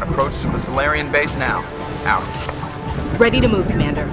Approach to the SAREN base now. Out. Ready to move, Commander.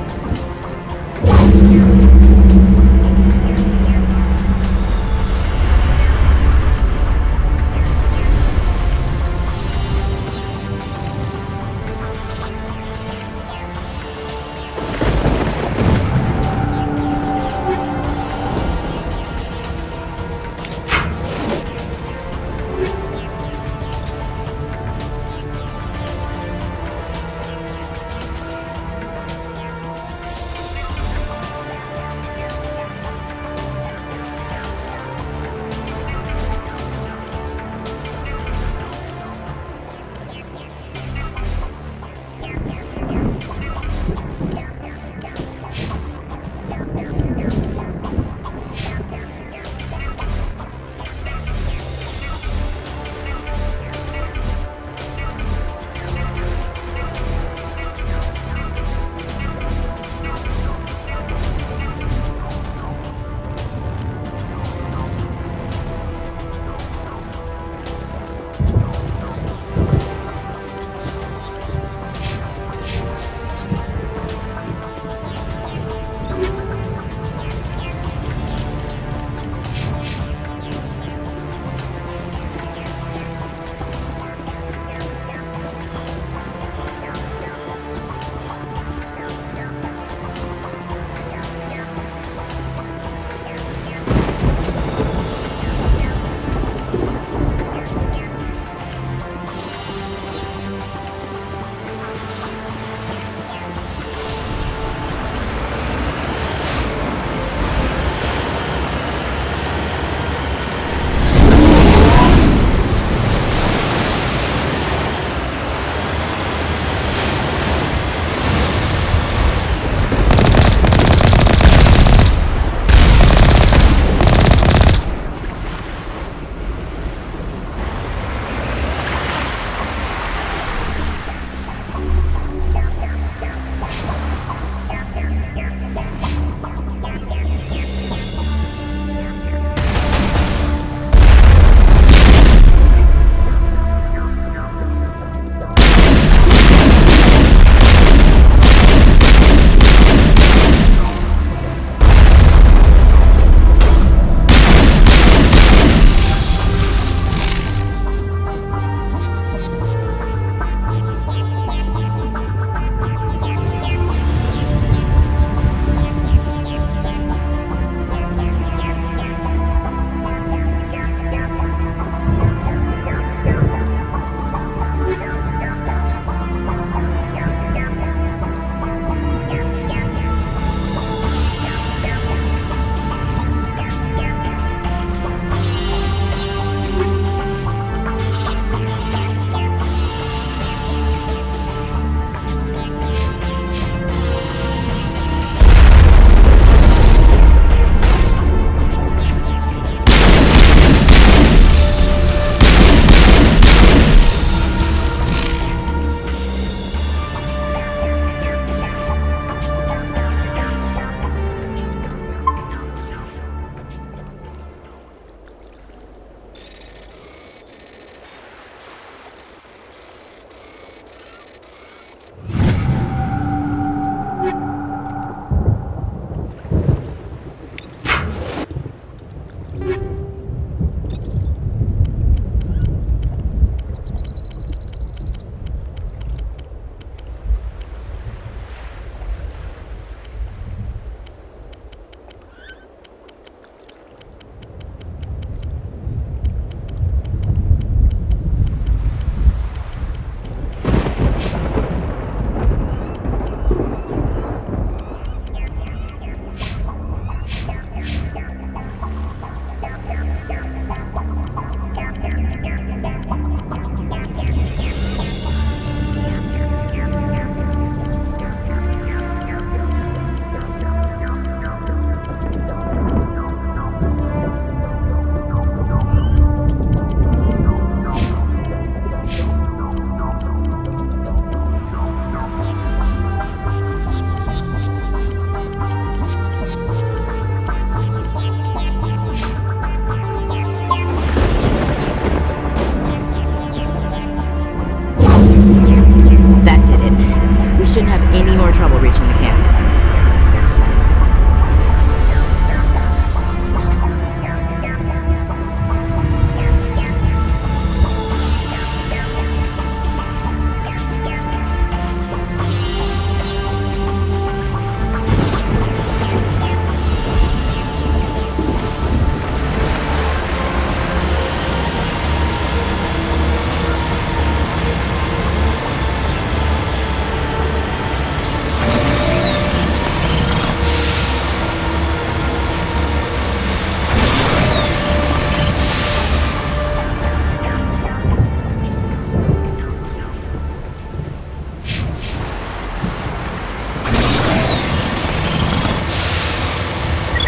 shouldn't have any more trouble reaching the camp.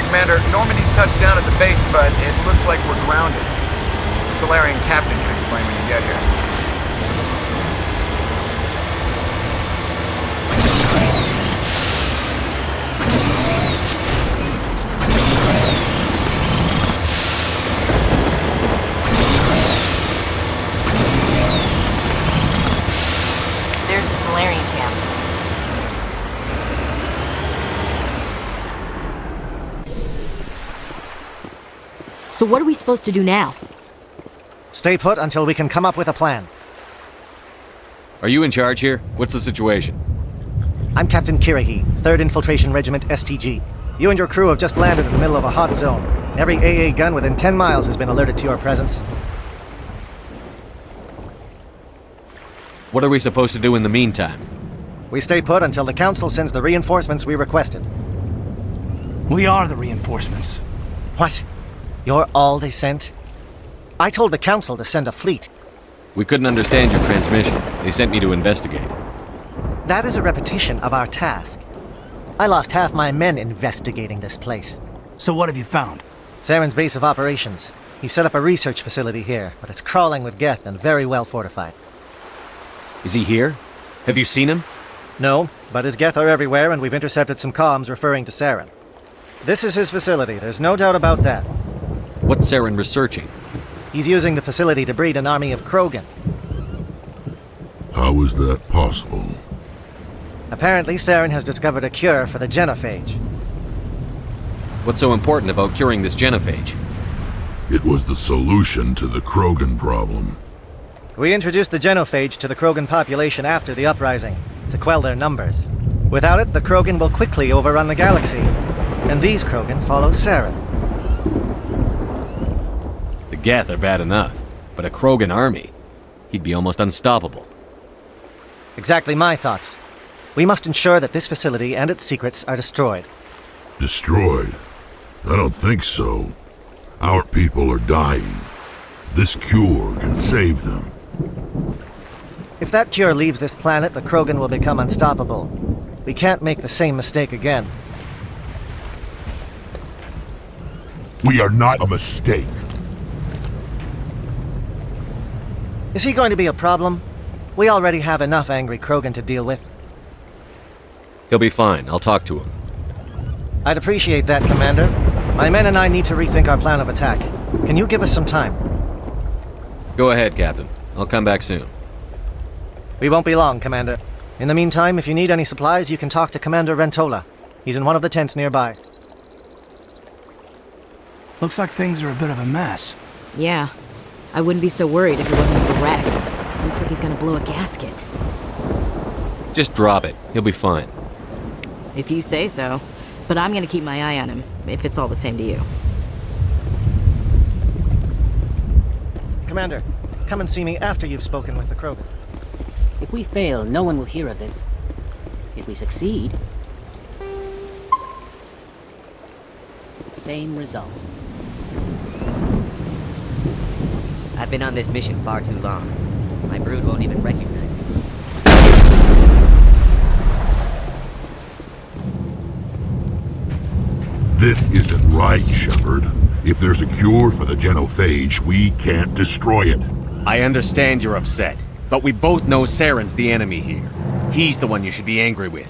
Commander, Normandy's touched down at the base, but it looks like we're grounded. The Salarian captain can explain when you get here. There's the Salarian camp. So what are we supposed to do now? Stay put until we can come up with a plan. Are you in charge here? What's the situation? I'm Captain Kirahi, 3rd Infiltration Regiment STG. You and your crew have just landed in the middle of a hot zone. Every AA gun within 10 miles has been alerted to your presence. What are we supposed to do in the meantime? We stay put until the Council sends the reinforcements we requested. We are the reinforcements. What? You're all they sent? I told the Council to send a fleet. We couldn't understand your transmission. They sent me to investigate. That is a repetition of our task. I lost half my men investigating this place. So what have you found? SAREN's base of operations. He set up a research facility here, but it's crawling with Geth and very well fortified. Is he here? Have you seen him? No, but his Geth are everywhere and we've intercepted some comms referring to SAREN. This is his facility, there's no doubt about that. What's SAREN researching? He's using the facility to breed an army of Krogan. How is that possible? Apparently, SAREN has discovered a cure for the genophage. What's so important about curing this genophage? It was the solution to the Krogan problem. We introduced the genophage to the Krogan population after the uprising, to quell their numbers. Without it, the Krogan will quickly overrun the galaxy. And these Krogan follow SAREN. The Geth are bad enough, but a Krogan army? He'd be almost unstoppable. Exactly my thoughts. We must ensure that this facility and its secrets are destroyed. Destroyed? I don't think so. Our people are dying. This cure can save them. If that cure leaves this planet, the Krogan will become unstoppable. We can't make the same mistake again. We are not a mistake. Is he going to be a problem? We already have enough angry Krogan to deal with. He'll be fine. I'll talk to him. I'd appreciate that, Commander. My men and I need to rethink our plan of attack. Can you give us some time? Go ahead, Captain. I'll come back soon. We won't be long, Commander. In the meantime, if you need any supplies, you can talk to Commander Rentola. He's in one of the tents nearby. Looks like things are a bit of a mess. Yeah. I wouldn't be so worried if it wasn't for Rex. Looks like he's gonna blow a gasket. Just drop it. He'll be fine. If you say so. But I'm gonna keep my eye on him, if it's all the same to you. Commander, come and see me after you've spoken with the Krogan. If we fail, no one will hear of this. If we succeed, same result. I've been on this mission far too long. My brood won't even recognize me. This isn't right, Shepard. If there's a cure for the genophage, we can't destroy it. I understand you're upset, but we both know SAREN's the enemy here. He's the one you should be angry with.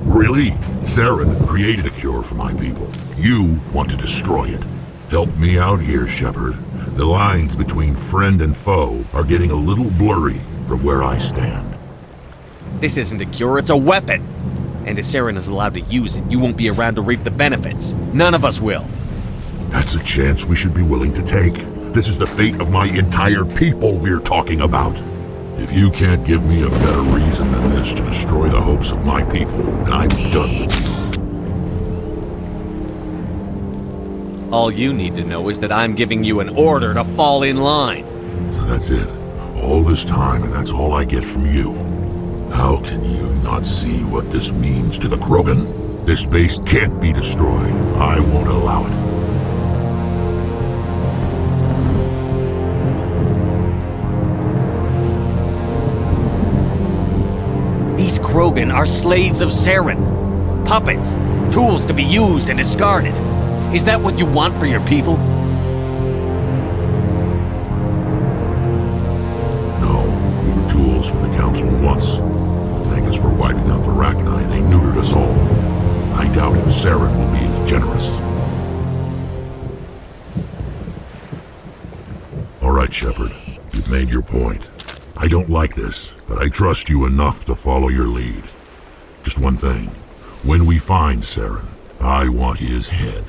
Really? SAREN created a cure for my people. You want to destroy it. Help me out here, Shepard. The lines between friend and foe are getting a little blurry from where I stand. This isn't a cure, it's a weapon. And if SAREN is allowed to use it, you won't be around to reap the benefits. None of us will. That's a chance we should be willing to take. This is the fate of my entire people we're talking about. If you can't give me a better reason than this to destroy the hopes of my people, then I'm done with you. All you need to know is that I'm giving you an order to fall in line. So that's it. All this time, and that's all I get from you. How can you not see what this means to the Krogan? This base can't be destroyed. I won't allow it. These Krogan are slaves of SAREN. Puppets. Tools to be used and discarded. Is that what you want for your people? No, we were tools for the Council once. Thank us for wiping out the Rachni. They neutered us all. I doubt SAREN will be as generous. All right, Shepard. You've made your point. I don't like this, but I trust you enough to follow your lead. Just one thing. When we find SAREN, I want his head.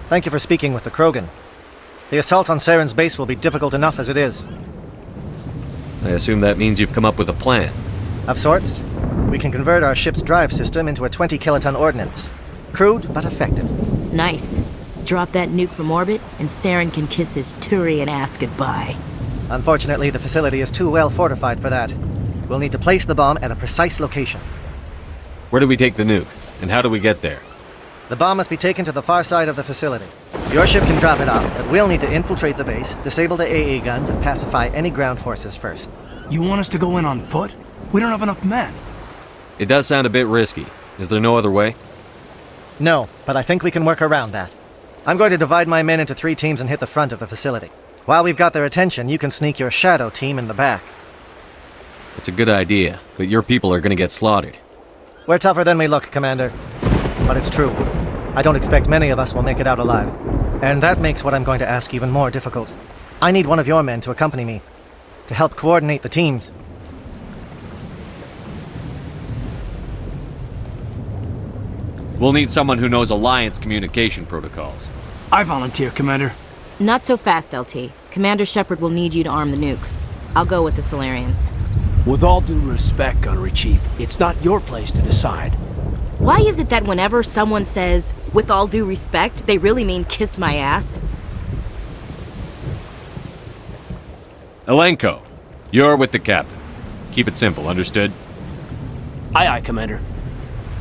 Thank you for speaking with the Krogan. The assault on SAREN's base will be difficult enough as it is. I assume that means you've come up with a plan. Of sorts. We can convert our ship's drive system into a 20-kiloton ordnance. Crude, but effective. Nice. Drop that nuke from orbit, and SAREN can kiss his Turian ass goodbye. Unfortunately, the facility is too well fortified for that. We'll need to place the bomb at a precise location. Where do we take the nuke? And how do we get there? The bomb must be taken to the far side of the facility. Your ship can drop it off, but we'll need to infiltrate the base, disable the AA guns, and pacify any ground forces first. You want us to go in on foot? We don't have enough men. It does sound a bit risky. Is there no other way? No, but I think we can work around that. I'm going to divide my men into 3 teams and hit the front of the facility. While we've got their attention, you can sneak your shadow team in the back. It's a good idea, but your people are going to get slaughtered. We're tougher than we look, Commander. But it's true. I don't expect many of us will make it out alive. And that makes what I'm going to ask even more difficult. I need one of your men to accompany me, to help coordinate the teams. We'll need someone who knows Alliance communication protocols. I volunteer, Commander. Not so fast, LT. Commander Shepard will need you to arm the nuke. I'll go with the Salarians. With all due respect, Gunnery Chief, it's not your place to decide. Why is it that whenever someone says, with all due respect, they really mean kiss my ass? Elenko, you're with the captain. Keep it simple, understood? Aye, aye, Commander.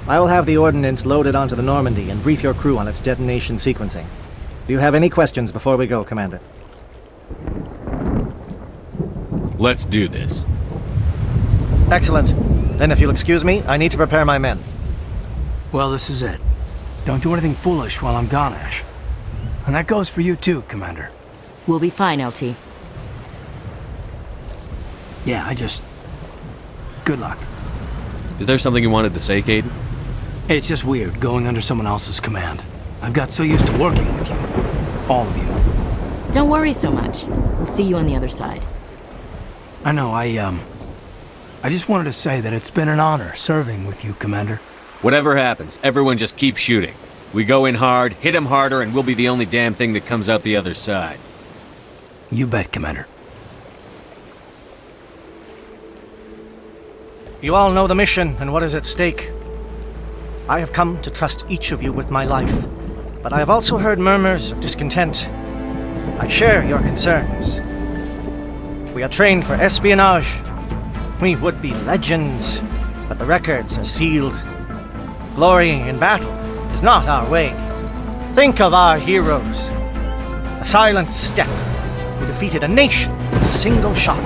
I will have the ordnance loaded onto the Normandy and brief your crew on its detonation sequencing. Do you have any questions before we go, Commander? Let's do this. Excellent. Then if you'll excuse me, I need to prepare my men. Well, this is it. Don't do anything foolish while I'm gone, Ash. And that goes for you too, Commander. We'll be fine, LT. Yeah, good luck. Is there something you wanted to say, Caden? It's just weird going under someone else's command. I've got so used to working with you. All of you. Don't worry so much. We'll see you on the other side. I know, I just wanted to say that it's been an honor serving with you, Commander. Whatever happens, everyone just keep shooting. We go in hard, hit them harder, and we'll be the only damn thing that comes out the other side. You bet, Commander. You all know the mission and what is at stake. I have come to trust each of you with my life, but I have also heard murmurs of discontent. I share your concerns. We are trained for espionage. We would be legends, but the records are sealed. Glorying in battle is not our way. Think of our heroes. A silent step who defeated a nation with a single shot.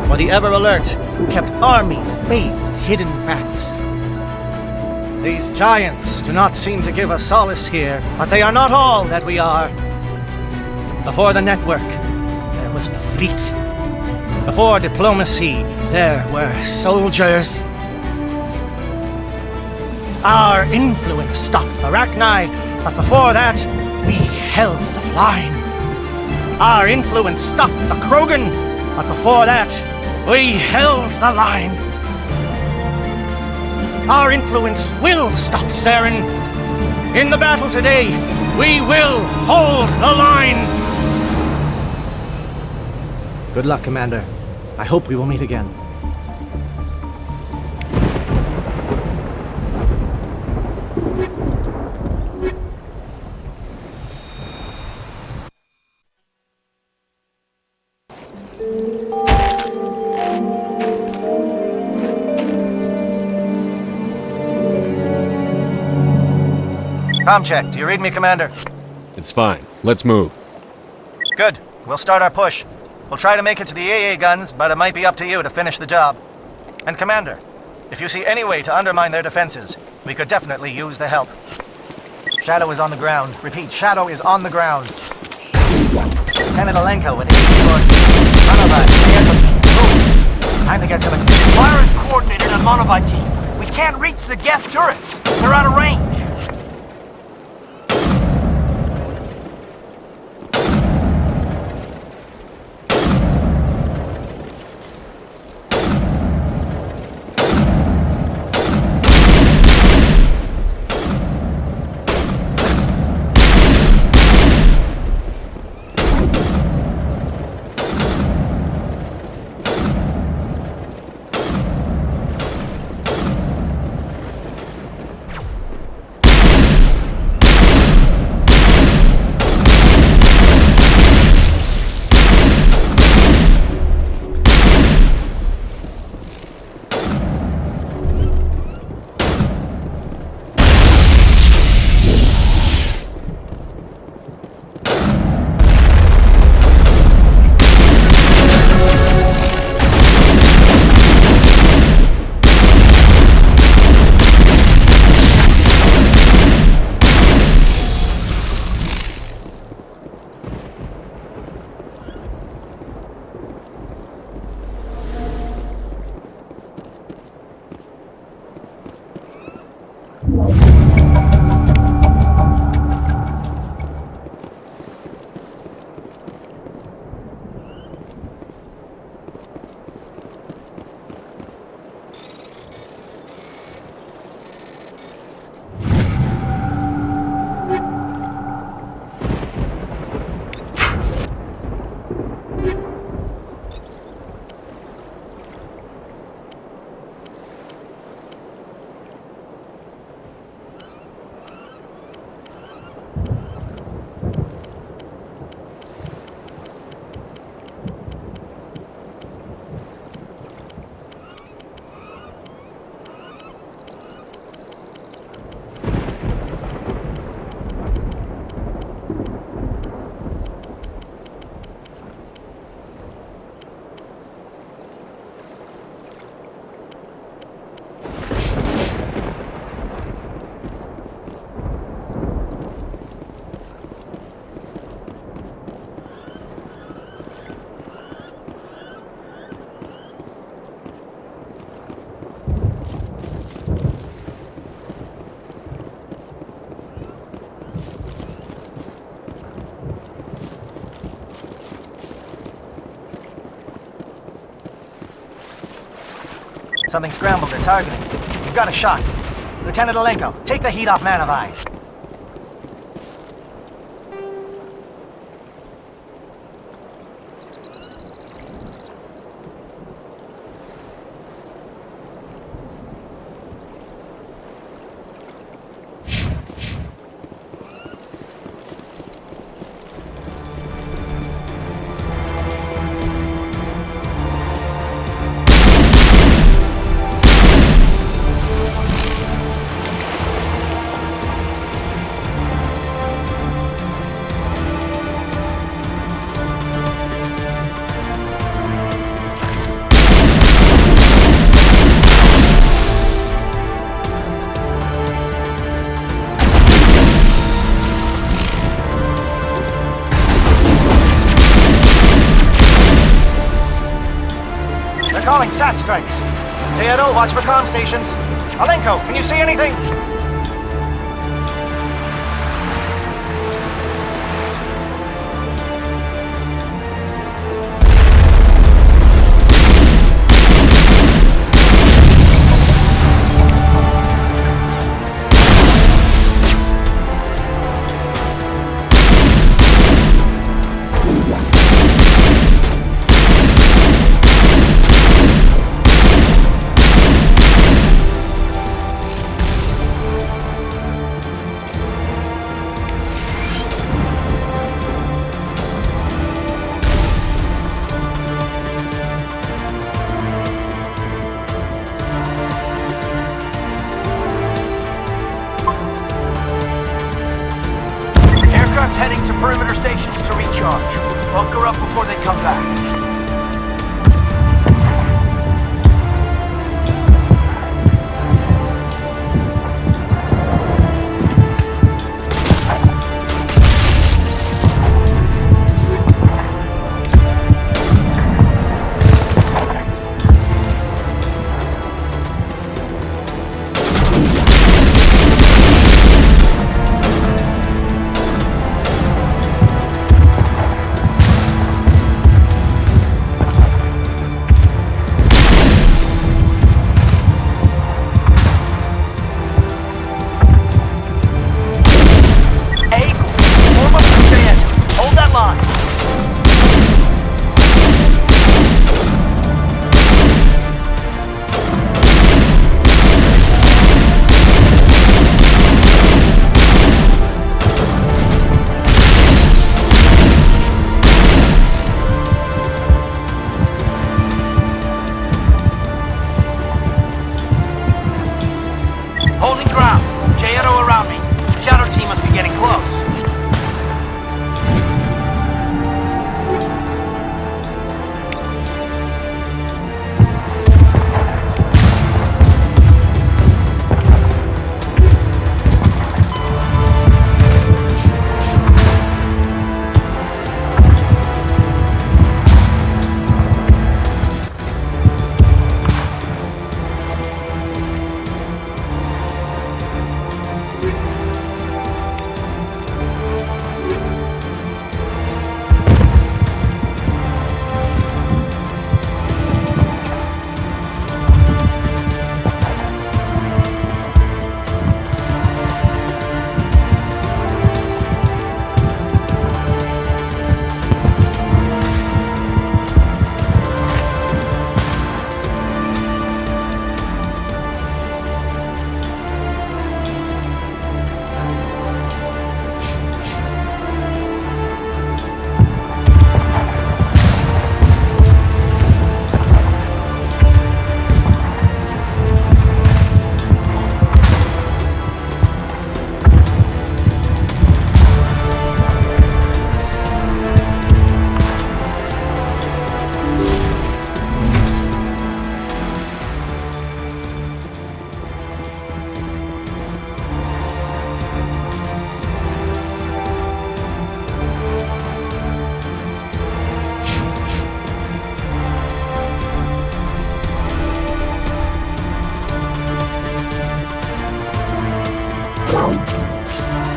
Or the ever alert who kept armies at bay with hidden facts. These giants do not seem to give us solace here, but they are not all that we are. Before the network, there was the fleet. Before diplomacy, there were soldiers. Our influence stopped the Rachni, but before that, we held the line. Our influence stopped the Krogan, but before that, we held the line. Our influence will stop SAREN. In the battle today, we will hold the line. Good luck, Commander. I hope we will meet again. Comm check. Do you read me, Commander? It's fine. Let's move. Good. We'll start our push. We'll try to make it to the AA guns, but it might be up to you to finish the job. And Commander, if you see any way to undermine their defenses, we could definitely use the help. Shadow is on the ground. Repeat, Shadow is on the ground. Lieutenant Alenko with 84. Time to get to the... Fire is coordinated on Monovite team. We can't reach the Geth turrets. They're out of range. Something scrambled their targeting. We've got a shot. Lieutenant Alenko, take the heat off Manavai. calling SAT strikes. Teodo, watch for comm stations. Alenko, can you see anything? Aircraft heading to perimeter stations to recharge. Bunker up before they come back. Holding ground. J-Edo around me. Shadow team must be getting close.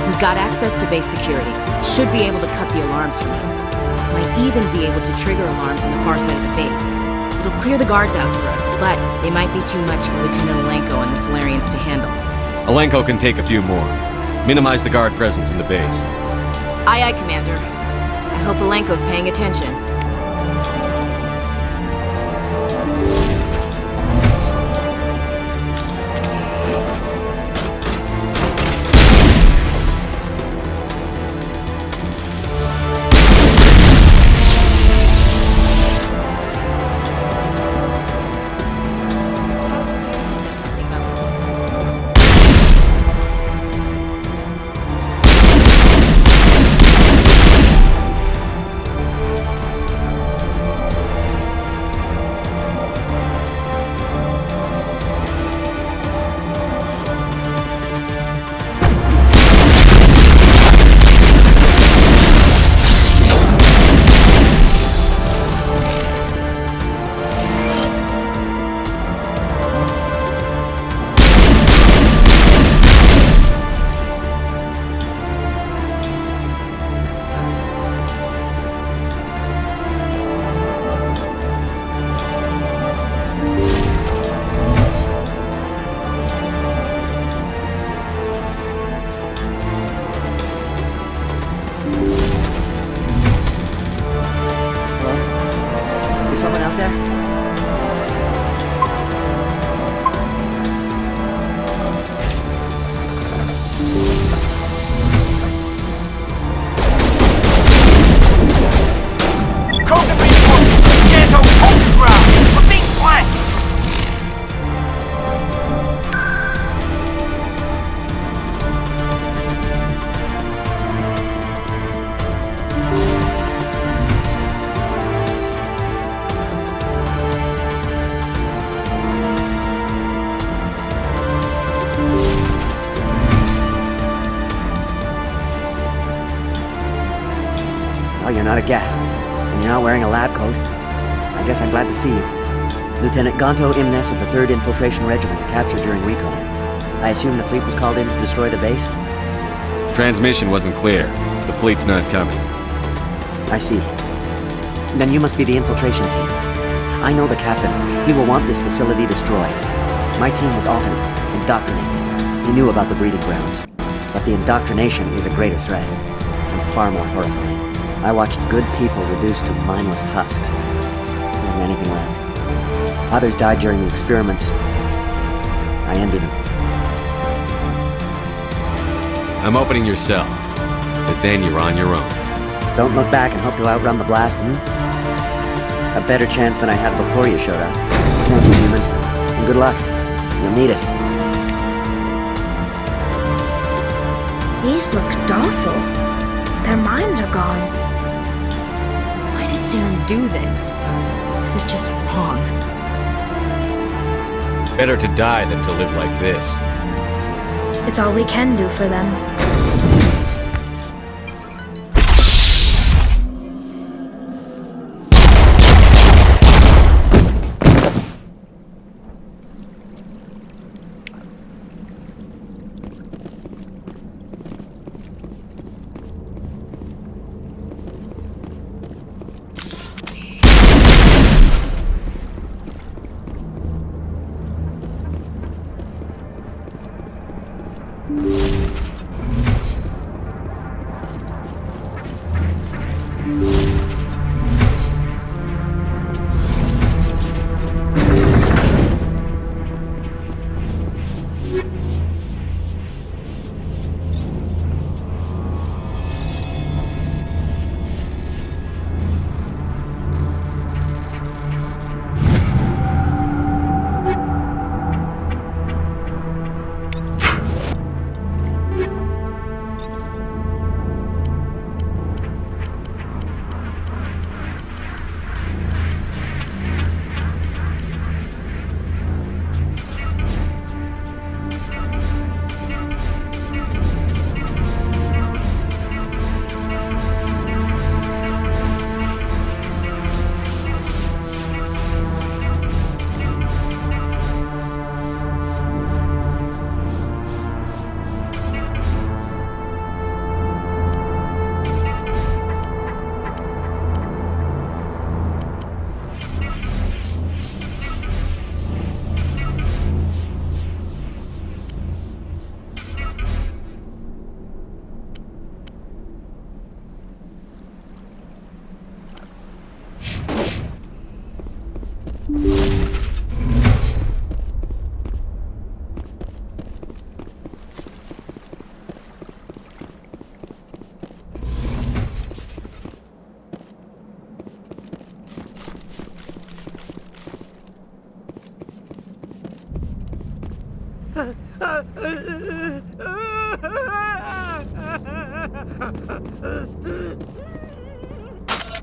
We've got access to base security. Should be able to cut the alarms for me. Might even be able to trigger alarms on the far side of the base. It'll clear the guards out for us, but they might be too much for Lieutenant Alenko and the Solarians to handle. Alenko can take a few more. Minimize the guard presence in the base. Aye, aye, Commander. I hope Alenko's paying attention. you're not a Gat, and you're not wearing a lab coat. I guess I'm glad to see you. Lieutenant Gonto Imnes of the 3rd Infiltration Regiment, captured during recon. I assume the fleet was called in to destroy the base? Transmission wasn't clear. The fleet's not coming. I see. Then you must be the infiltration team. I know the captain. He will want this facility destroyed. My team was often indoctrinated. He knew about the breeding grounds. But the indoctrination is a greater threat, and far more horrifying. I watched good people reduced to mindless husks. There wasn't anything left. Others died during the experiments. I envy them. I'm opening your cell, but then you're on your own. Don't look back and hope to outrun the blast, A better chance than I had before you showed up. Thank you, human. And good luck. You'll need it. These look docile. Their minds are gone. Why did SAREN do this? This is just wrong. Better to die than to live like this. It's all we can do for them.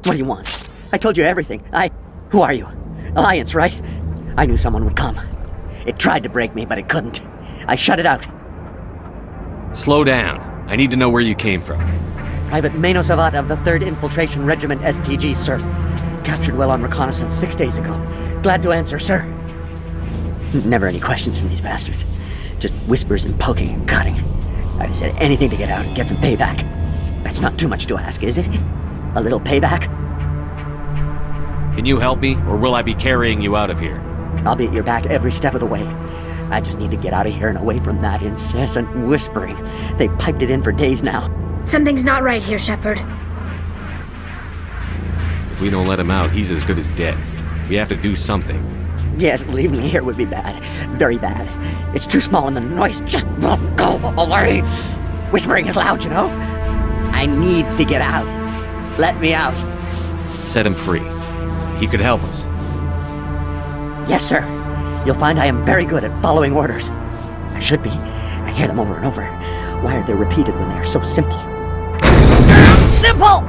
What do you want? I told you everything. Who are you? Alliance, right? I knew someone would come. It tried to break me, but it couldn't. I shut it out. Slow down. I need to know where you came from. Private Mano Savat of the 3rd Infiltration Regiment STG, sir. Captured well on reconnaissance 6 days ago. Glad to answer, sir. Never any questions from these bastards. Just whispers and poking and cutting. I'd said anything to get out and get some payback. That's not too much to ask, is it? A little payback? Can you help me, or will I be carrying you out of here? I'll be at your back every step of the way. I just need to get out of here and away from that incessant whispering. They've piped it in for days now. Something's not right here, Shepard. If we don't let him out, he's as good as dead. We have to do something. Yes, leaving me here would be bad. Very bad. It's too small and the noise just won't go away. Whispering is loud, you know? I need to get out. Let me out. Set him free. He could help us. Yes, sir. You'll find I am very good at following orders. I should be. I hear them over and over. Why are they repeated when they are so simple? Simple!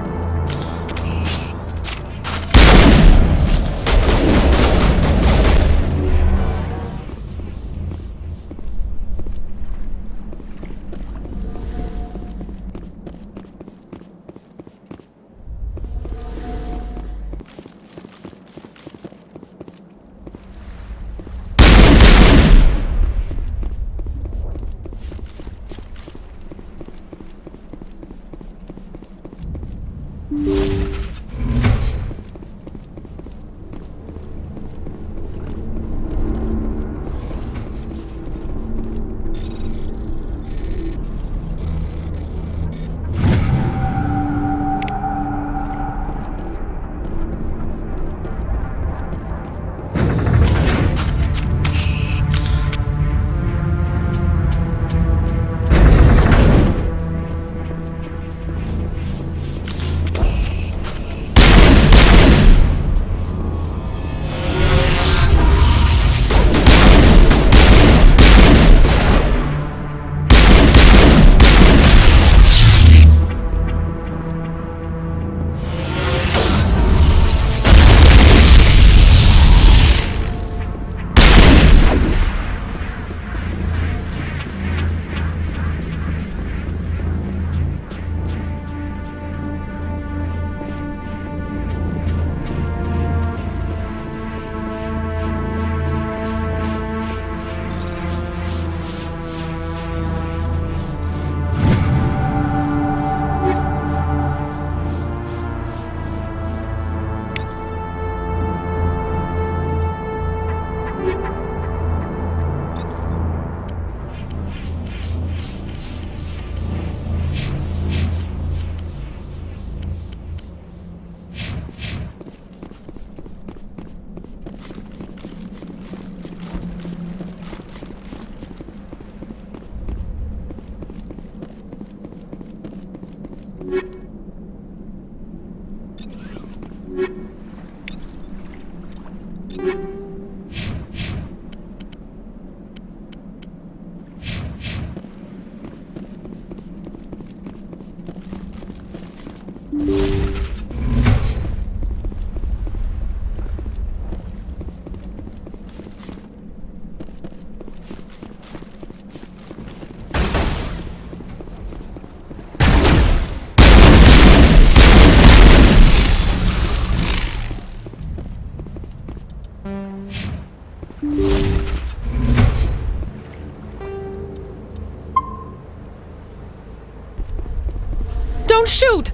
Don't shoot!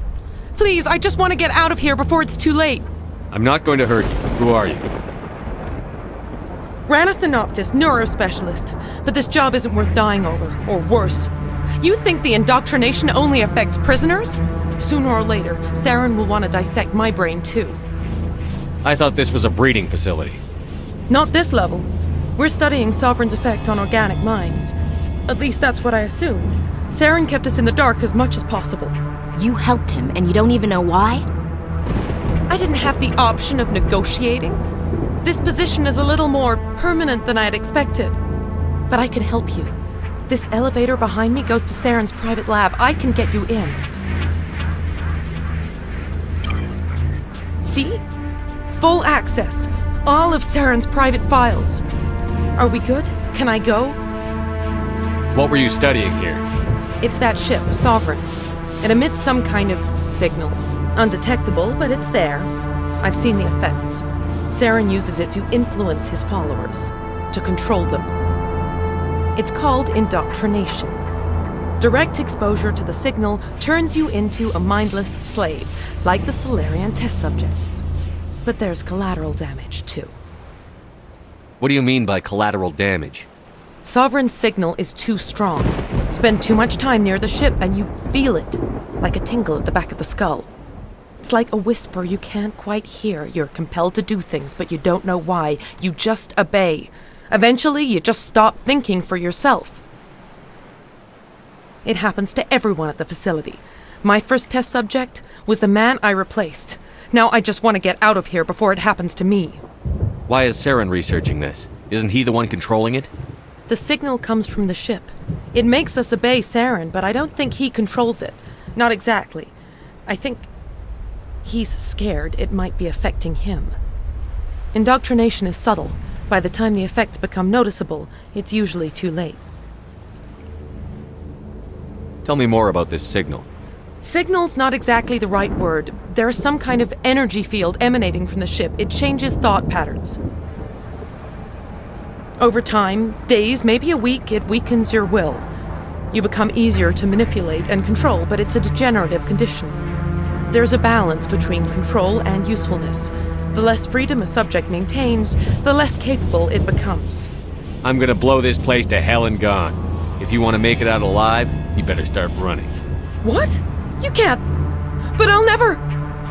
Please, I just want to get out of here before it's too late. I'm not going to hurt you. Who are you? Ranathanoptis, neurospecialist. But this job isn't worth dying over, or worse. You think the indoctrination only affects prisoners? Sooner or later, SAREN will want to dissect my brain too. I thought this was a breeding facility. Not this level. We're studying Sovereign's effect on organic minds. At least that's what I assumed. SAREN kept us in the dark as much as possible. You helped him, and you don't even know why? I didn't have the option of negotiating. This position is a little more permanent than I had expected. But I can help you. This elevator behind me goes to SAREN's private lab. I can get you in. See? Full access. All of SAREN's private files. Are we good? Can I go? What were you studying here? It's that ship, Sovereign. It emits some kind of signal. Undetectable, but it's there. I've seen the effects. SAREN uses it to influence his followers, to control them. It's called indoctrination. Direct exposure to the signal turns you into a mindless slave, like the Salarian test subjects. But there's collateral damage, too. What do you mean by collateral damage? Sovereign's signal is too strong. Spend too much time near the ship and you feel it, like a tingle at the back of the skull. It's like a whisper you can't quite hear. You're compelled to do things, but you don't know why. You just obey. Eventually, you just stop thinking for yourself. It happens to everyone at the facility. My first test subject was the man I replaced. Now I just want to get out of here before it happens to me. Why is SAREN researching this? Isn't he the one controlling it? The signal comes from the ship. It makes us obey SAREN, but I don't think he controls it. Not exactly. I think he's scared it might be affecting him. Indoctrination is subtle. By the time the effects become noticeable, it's usually too late. Tell me more about this signal. Signal's not exactly the right word. There's some kind of energy field emanating from the ship. It changes thought patterns. Over time, days, maybe a week, it weakens your will. You become easier to manipulate and control, but it's a degenerative condition. There's a balance between control and usefulness. The less freedom a subject maintains, the less capable it becomes. I'm gonna blow this place to hell and gone. If you want to make it out alive, you better start running. What? You can't. But I'll never.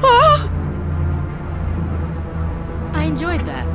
Ah! I enjoyed that.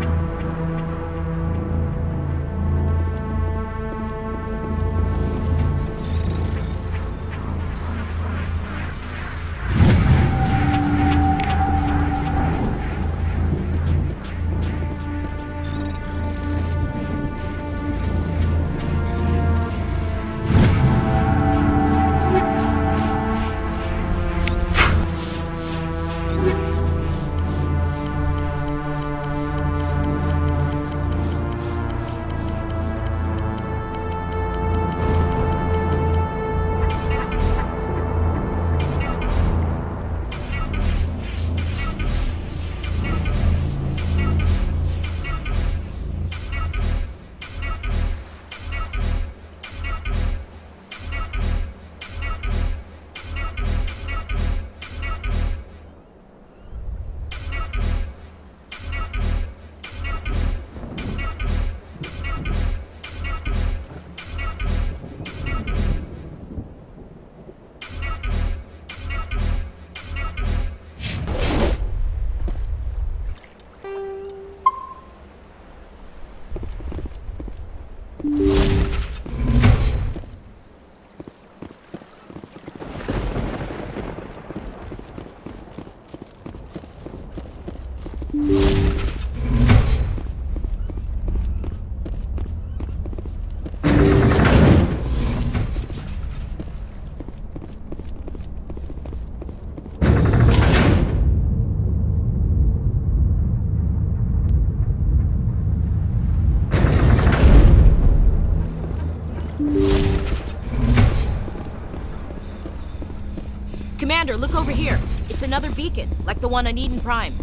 look over here. It's another beacon, like the one on Eden Prime.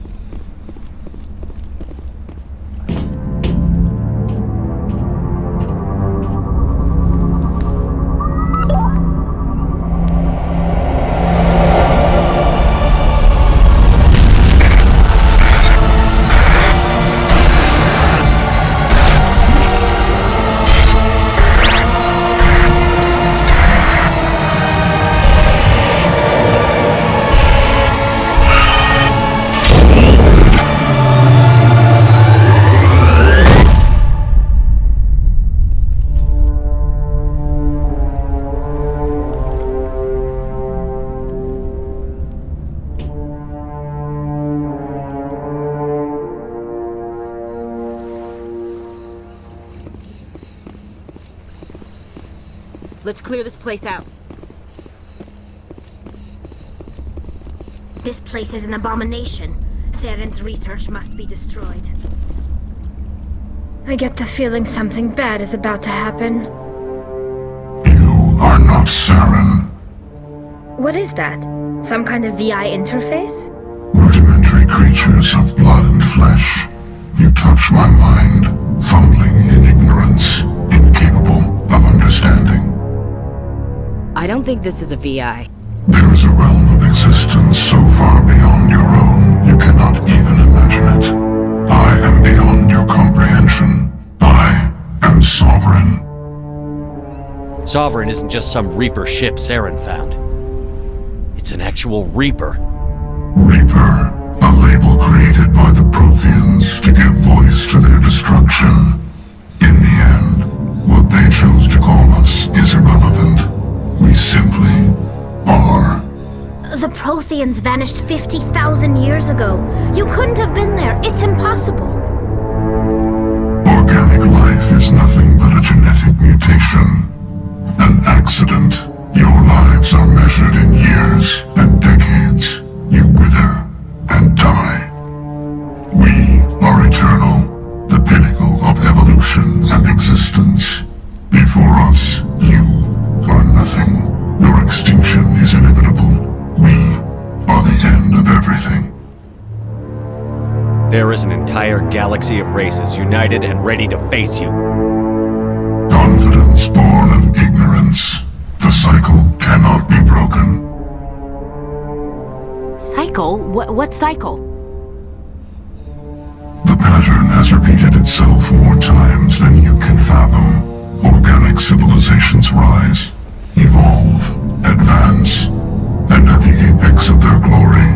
Let's clear this place out. This place is an abomination. SAREN's research must be destroyed. I get the feeling something bad is about to happen. You are not SAREN. What is that? Some kind of VI interface? Rudimentary creatures of blood and flesh. You touch my mind, fumbling in ignorance, incapable of understanding. I don't think this is a VI. There is a realm of existence so far beyond your own, you cannot even imagine it. I am beyond your comprehension. I am Sovereign. Sovereign isn't just some Reaper ship SAREN found. It's an actual Reaper. Reaper, a label created by the Protheans to give voice to their destruction. In the end, what they chose to call us is irrelevant. We simply are. The Protheans vanished 50,000 years ago. You couldn't have been there. It's impossible. Organic life is nothing but a genetic mutation. An accident. Your lives are measured in years and decades. You wither and die. We are eternal, the pinnacle of evolution and existence. Before us, you are nothing. Your extinction is inevitable. We are the end of everything. There is an entire galaxy of races united and ready to face you. Confidence born of ignorance. The cycle cannot be broken. Cycle? What cycle? The pattern has repeated itself more times than you can fathom. Organic civilizations rise, evolve, advance, and at the apex of their glory,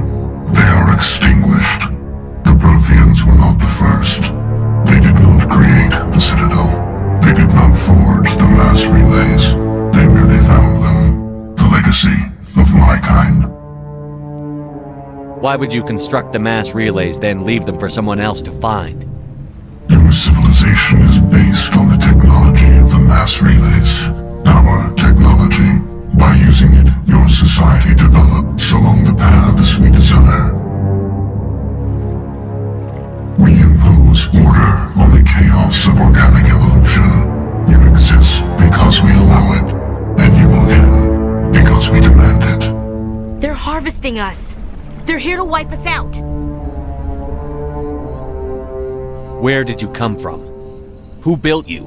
they are extinguished. The Protheans were not the first. They did not create the Citadel. They did not forge the mass relays. They merely found them, the legacy of my kind. Why would you construct the mass relays, then leave them for someone else to find? Your civilization is based on the technology of the mass relays. Our technology. By using it, your society develops along the paths we desire. We impose order on the chaos of organic evolution. You exist because we allow it, and you will end because we demand it. They're harvesting us. They're here to wipe us out. Where did you come from? Who built you?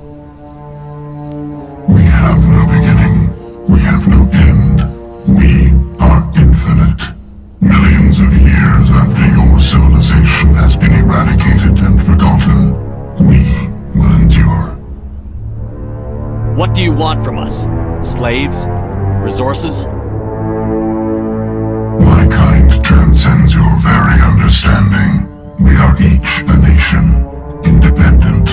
We have no beginning. We have no end. We are infinite. Millions of years after your civilization has been eradicated and forgotten, we will endure. What do you want from us? Slaves? Resources? My kind transcends your very understanding. We are each a nation, independent,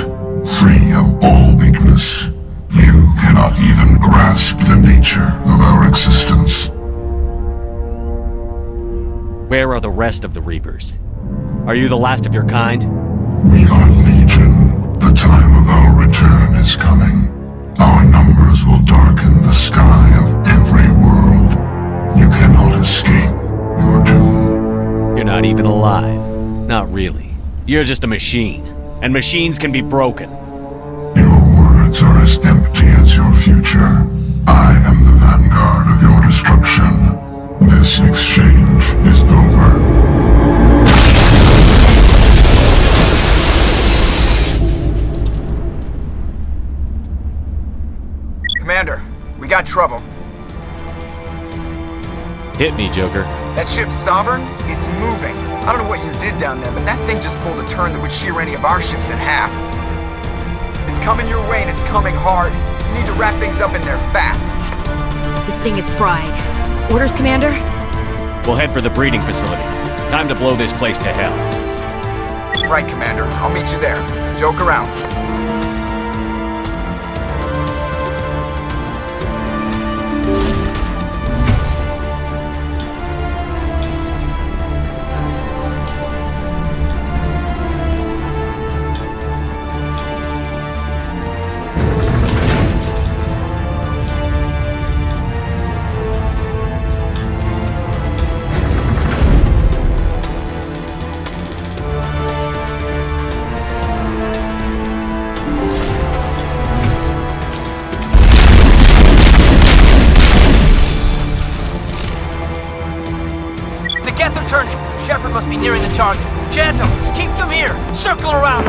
free of all weakness. You cannot even grasp the nature of our existence. Where are the rest of the Reapers? Are you the last of your kind? We are legion. The time of our return is coming. Our numbers will darken the sky of every world. You cannot escape your doom. You're not even alive. Not really. You're just a machine. And machines can be broken. Your words are as empty as your future. I am the vanguard of your destruction. This exchange is over. Commander, we got trouble. Hit me, Joker. That ship SAREN, it's moving. I don't know what you did down there, but that thing just pulled a turn that would shear any of our ships in half. It's coming your way and it's coming hard. You need to wrap things up in there fast. This thing is fried. Orders, Commander? We'll head for the breeding facility. Time to blow this place to hell. Right, Commander. I'll meet you there. Joke around. They're turning. Shepard must be nearing the target. Janto, keep them here. Circle around.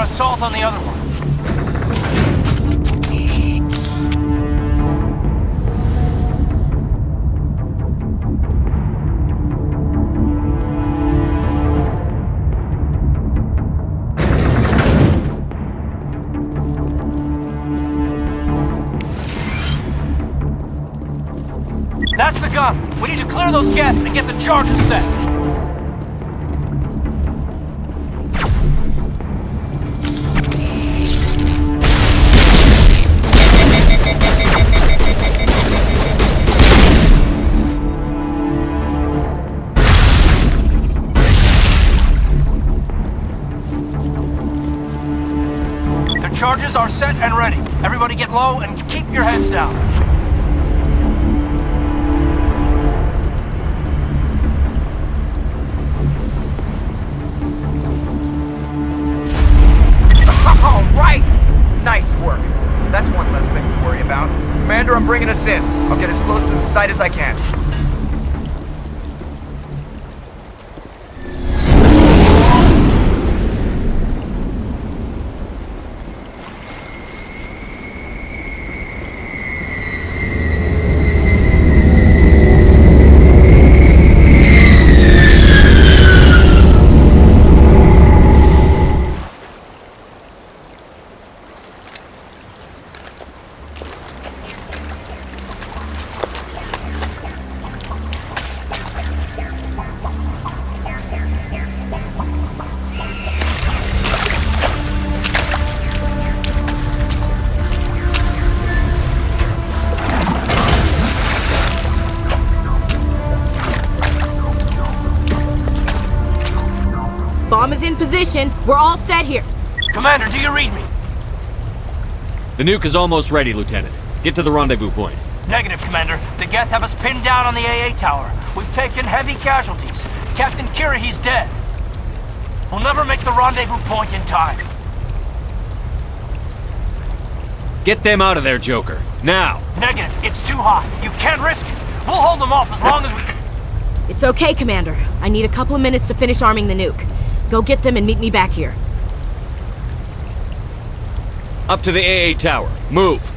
Assault on the other one. That's the gun. We need to clear those gaps and get the charges set. Charges are set and ready. Everybody get low and keep your heads down. All right! Nice work. That's one less thing to worry about. Commander, I'm bringing us in. I'll get as close close to the site as I can. Bomb is in position. We're all set here. Commander, do you read me? The nuke is almost ready, Lieutenant. Get to the rendezvous point. Negative, Commander. The Geth have us pinned down on the AA tower. We've taken heavy casualties. Captain Kirahi's dead. We'll never make the rendezvous point in time. Get them out of there, Joker. Now! Negative. It's too hot. You can't risk it. We'll hold them off as long as we... It's okay, Commander. I need a couple of minutes to finish arming the nuke. Go get them and meet me back here. Up to the AA tower. Move!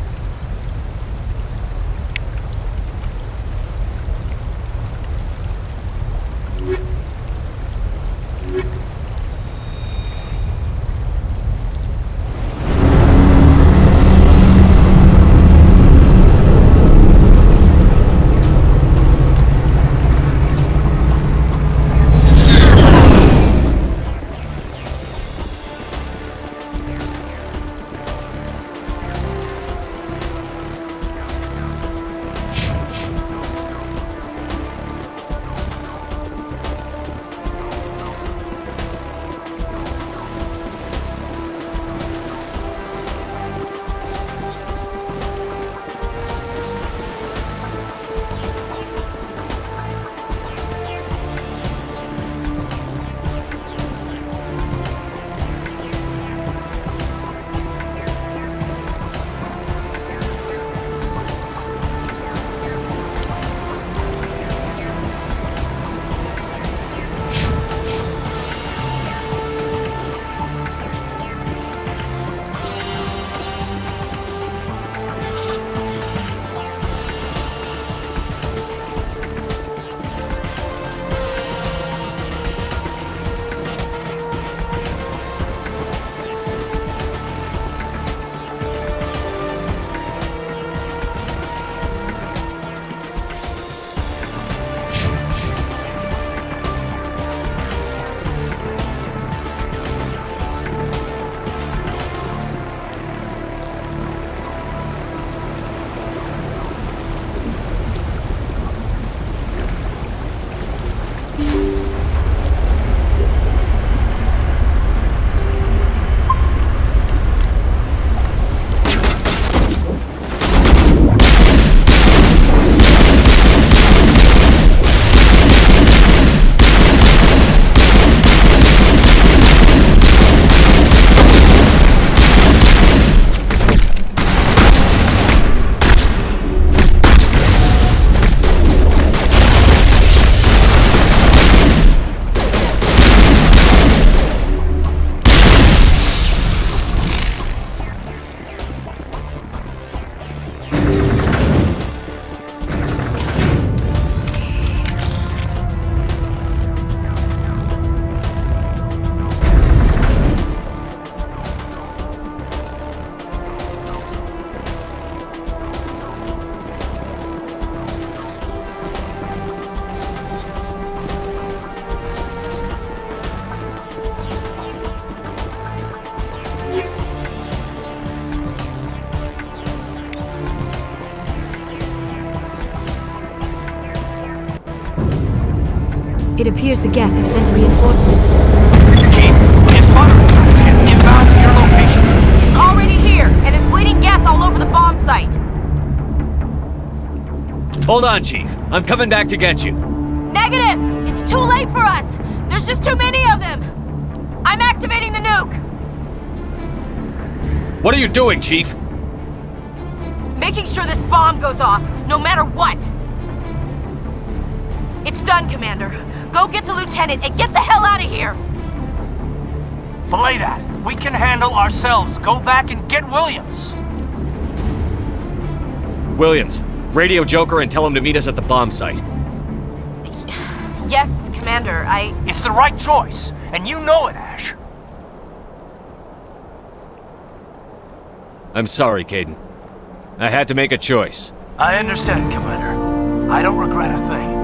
It appears the Geth have sent reinforcements. Chief, we have spotted a troop ship inbound to your location. It's already here, and is bleeding Geth all over the bomb site. Hold on, Chief. I'm coming back to get you. Negative! It's too late for us! There's just too many of them! I'm activating the nuke! What are you doing, Chief? Making sure this bomb goes off, no matter what! It's done, Commander. Go get the lieutenant and get the hell out of here! Belay that. We can handle ourselves. Go back and get Williams. Williams, radio Joker and tell him to meet us at the bomb site. Yes, Commander, It's the right choice, and you know it, Ash. I'm sorry, Caden. I had to make a choice. I understand, Commander. I don't regret a thing.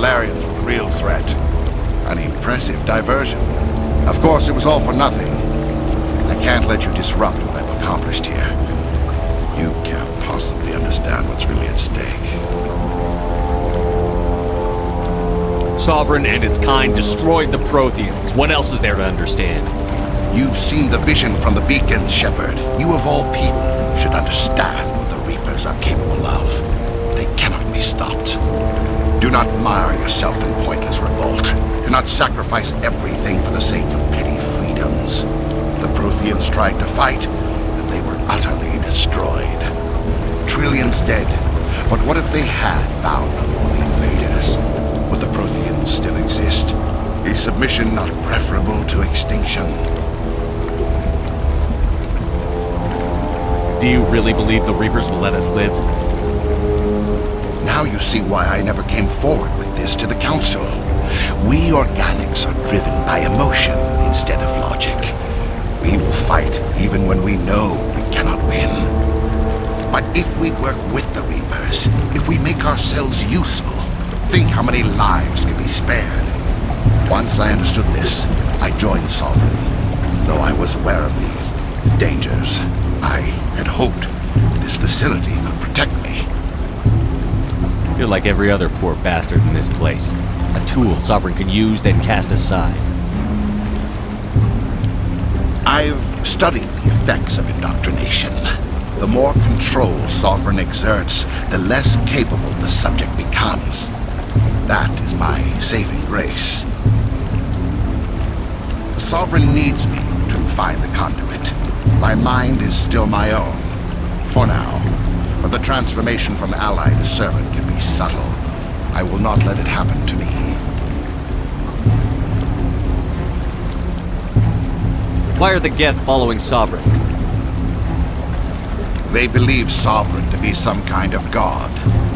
SARENs were the real threat. An impressive diversion. Of course, it was all for nothing. I can't let you disrupt what I've accomplished here. You can't possibly understand what's really at stake. Sovereign and its kind destroyed the Protheans. What else is there to understand? You've seen the vision from the beacons, Shepard. You of all people should understand what the Reapers are capable of. They cannot be stopped. Do not mire yourself in pointless revolt. Do not sacrifice everything for the sake of petty freedoms. The Protheans tried to fight, and they were utterly destroyed. Trillions dead, but what if they had bowed before the invaders? Would the Protheans still exist? Is submission not preferable to extinction? Do you really believe the Reapers will let us live? Now you see why I never came forward with this to the Council. We organics are driven by emotion instead of logic. We will fight even when we know we cannot win. But if we work with the Reapers, if we make ourselves useful, think how many lives could be spared. Once I understood this, I joined Sovereign, though I was aware of the dangers. I had hoped this facility could protect me. You're like every other poor bastard in this place. A tool Sovereign can use, then cast aside. I've studied the effects of indoctrination. The more control Sovereign exerts, the less capable the subject becomes. That is my saving grace. Sovereign needs me to find the conduit. My mind is still my own, for now. But the transformation from ally to servant can be subtle. I will not let it happen to me. Why are the Geth following Sovereign? They believe Sovereign to be some kind of god,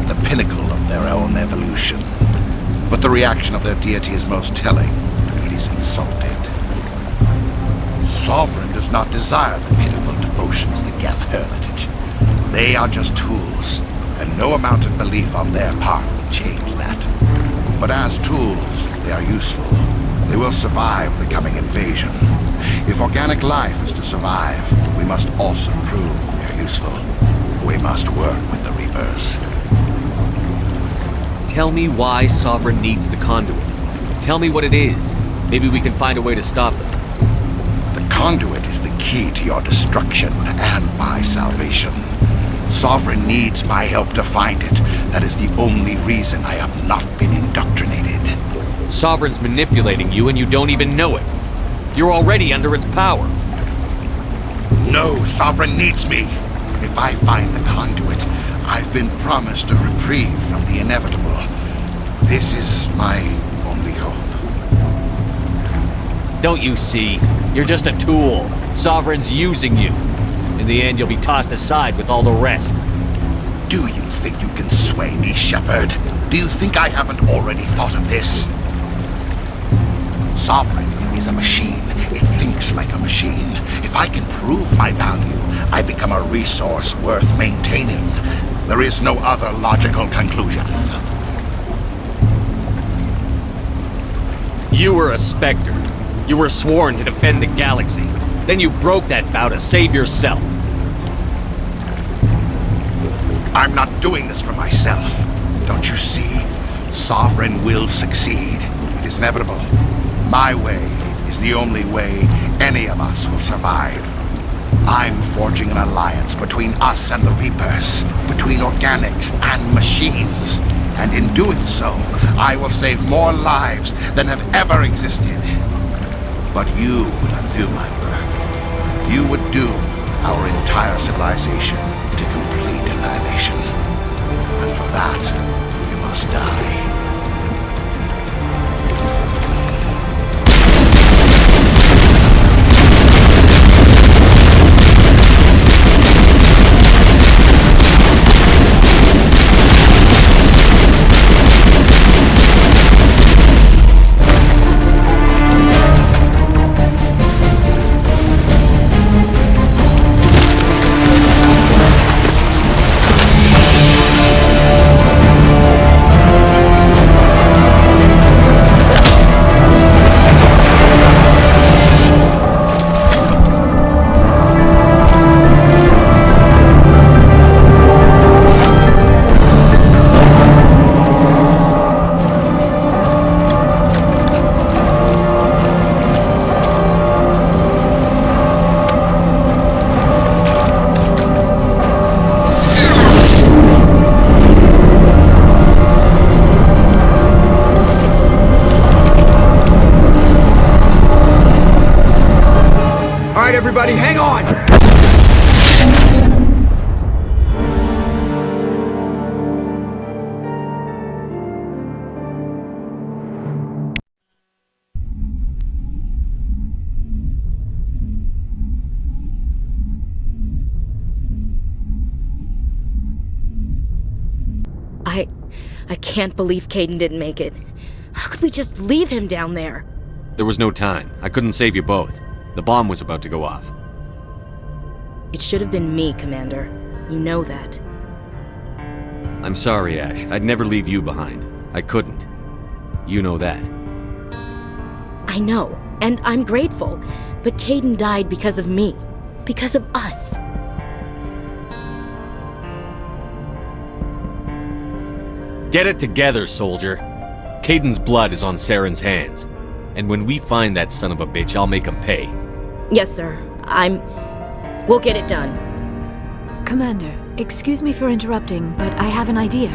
the pinnacle of their own evolution. But the reaction of their deity is most telling. It is insulted. Sovereign does not desire the pitiful devotions the Geth hurl at it. They are just tools, and no amount of belief on their part will change that. But as tools, they are useful. They will survive the coming invasion. If organic life is to survive, we must also prove they are useful. We must work with the Reapers. Tell me why Sovereign needs the conduit. Tell me what it is. Maybe we can find a way to stop them. The conduit is the key to your destruction and my salvation. Sovereign needs my help to find it. That is the only reason I have not been indoctrinated. Sovereign's manipulating you and you don't even know it. You're already under its power. No, Sovereign needs me. If I find the conduit, I've been promised a reprieve from the inevitable. This is my only hope. Don't you see? You're just a tool. Sovereign's using you. In the end, you'll be tossed aside with all the rest. Do you think you can sway me, Shepard? Do you think I haven't already thought of this? Sovereign is a machine. It thinks like a machine. If I can prove my value, I become a resource worth maintaining. There is no other logical conclusion. You were a Spectre. You were sworn to defend the galaxy. Then you broke that vow to save yourself. I'm not doing this for myself. Don't you see? Sovereign will succeed. It is inevitable. My way is the only way any of us will survive. I'm forging an alliance between us and the Reapers, between organics and machines. And in doing so, I will save more lives than have ever existed. But you would undo my work. You would doom our entire civilization to complete annihilation. And for that, you must die. Everybody, hang on! I can't believe Caden didn't make it. How could we just leave him down there? There was no time. I couldn't save you both. The bomb was about to go off. It should have been me, Commander. You know that. I'm sorry, Ash. I'd never leave you behind. I couldn't. You know that. I know, and I'm grateful. But Caden died because of me. Because of us. Get it together, soldier. Caden's blood is on SAREN's hands. And when we find that son of a bitch, I'll make him pay. Yes, sir. We'll get it done. Commander, excuse me for interrupting, but I have an idea.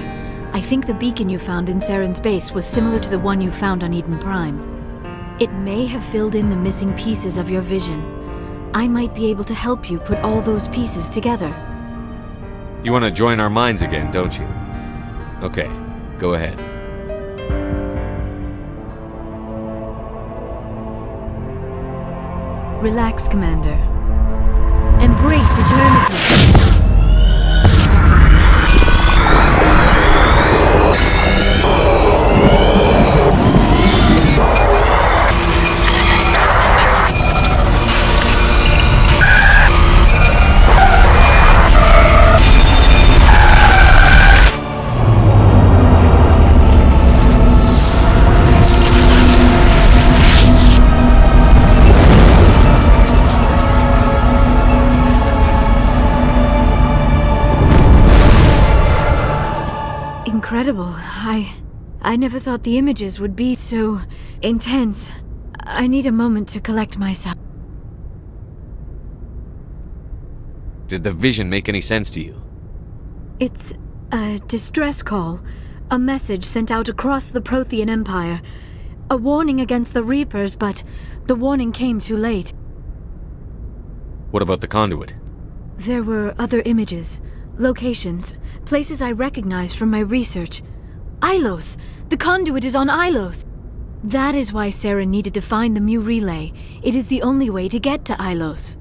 I think the beacon you found in SAREN's base was similar to the one you found on Eden Prime. It may have filled in the missing pieces of your vision. I might be able to help you put all those pieces together. You want to join our minds again, don't you? Okay, go ahead. Relax, Commander. Embrace eternity. incredible. I never thought the images would be so intense. I need a moment to collect myself. Did the vision make any sense to you? It's a distress call. A message sent out across the Prothean Empire. A warning against the Reapers, but the warning came too late. What about the conduit? There were other images, locations, places I recognized from my research. Ilos! The conduit is on Ilos! That is why SAREN needed to find the Mu relay. It is the only way to get to Ilos.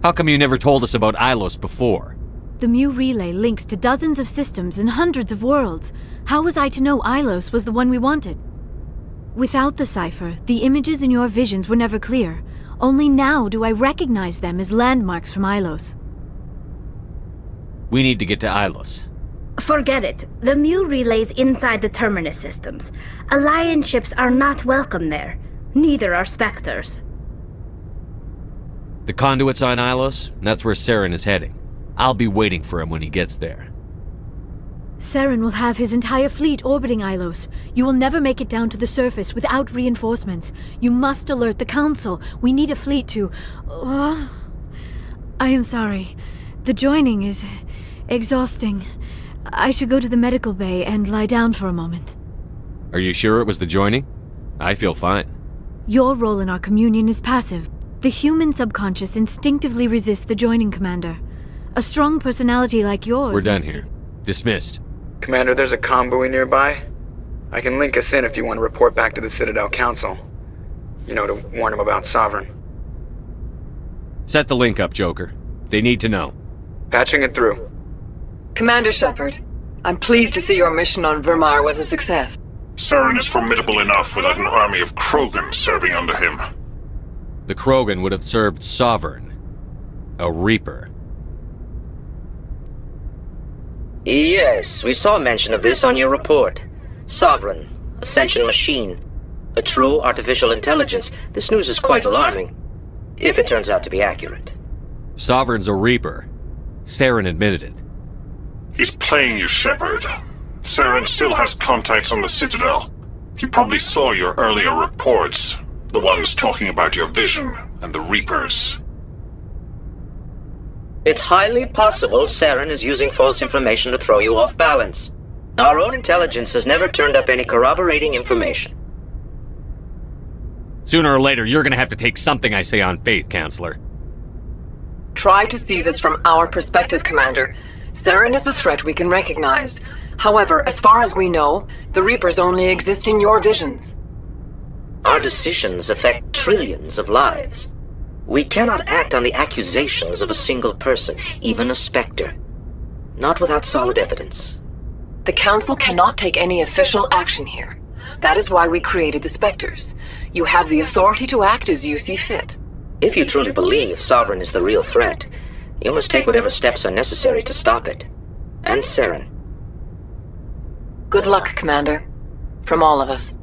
How come you never told us about Ilos before? The Mu relay links to dozens of systems and hundreds of worlds. How was I to know Ilos was the one we wanted? Without the cipher, the images in your visions were never clear. Only now do I recognize them as landmarks from Ilos. We need to get to Ilos. Forget it. The Mu relay's inside the Terminus systems. Alliance ships are not welcome there. Neither are Spectres. The conduit's on Ilos, and that's where SAREN is heading. I'll be waiting for him when he gets there. SAREN will have his entire fleet orbiting Ilos. You will never make it down to the surface without reinforcements. You must alert the Council. We need a fleet to... I am sorry. The joining is exhausting. I should go to the medical bay and lie down for a moment. Are you sure it was the joining? I feel fine. Your role in our communion is passive. The human subconscious instinctively resists the joining, Commander. A strong personality like yours... We're done here. Dismissed. Commander, there's a convoy nearby. I can link us in if you want to report back to the Citadel Council. You know, to warn them about Sovereign. Set the link up, Joker. They need to know. Patching it through. Commander Shepard, I'm pleased to see your mission on Vermar was a success. SAREN is formidable enough without an army of Krogan serving under him. The Krogan would have served Sovereign. A Reaper. Yes, we saw mention of this on your report. Sovereign, Ascension machine, a true artificial intelligence. This news is quite alarming, if it turns out to be accurate. Sovereign's a Reaper. SAREN admitted it. He's playing you, Shepard. SAREN still has contacts on the Citadel. You probably saw your earlier reports, the ones talking about your vision and the Reapers. It's highly possible SAREN is using false information to throw you off balance. Our own intelligence has never turned up any corroborating information. Sooner or later, you're gonna have to take something I say on faith, Counselor. Try to see this from our perspective, Commander. SAREN is a threat we can recognize. However, as far as we know, the Reapers only exist in your visions. Our decisions affect trillions of lives. We cannot act on the accusations of a single person, even a Spectre. Not without solid evidence. The Council cannot take any official action here. That is why we created the Spectres. You have the authority to act as you see fit. If you truly believe Sovereign is the real threat, you must take whatever steps are necessary to stop it. And SAREN. Good luck, Commander. From all of us.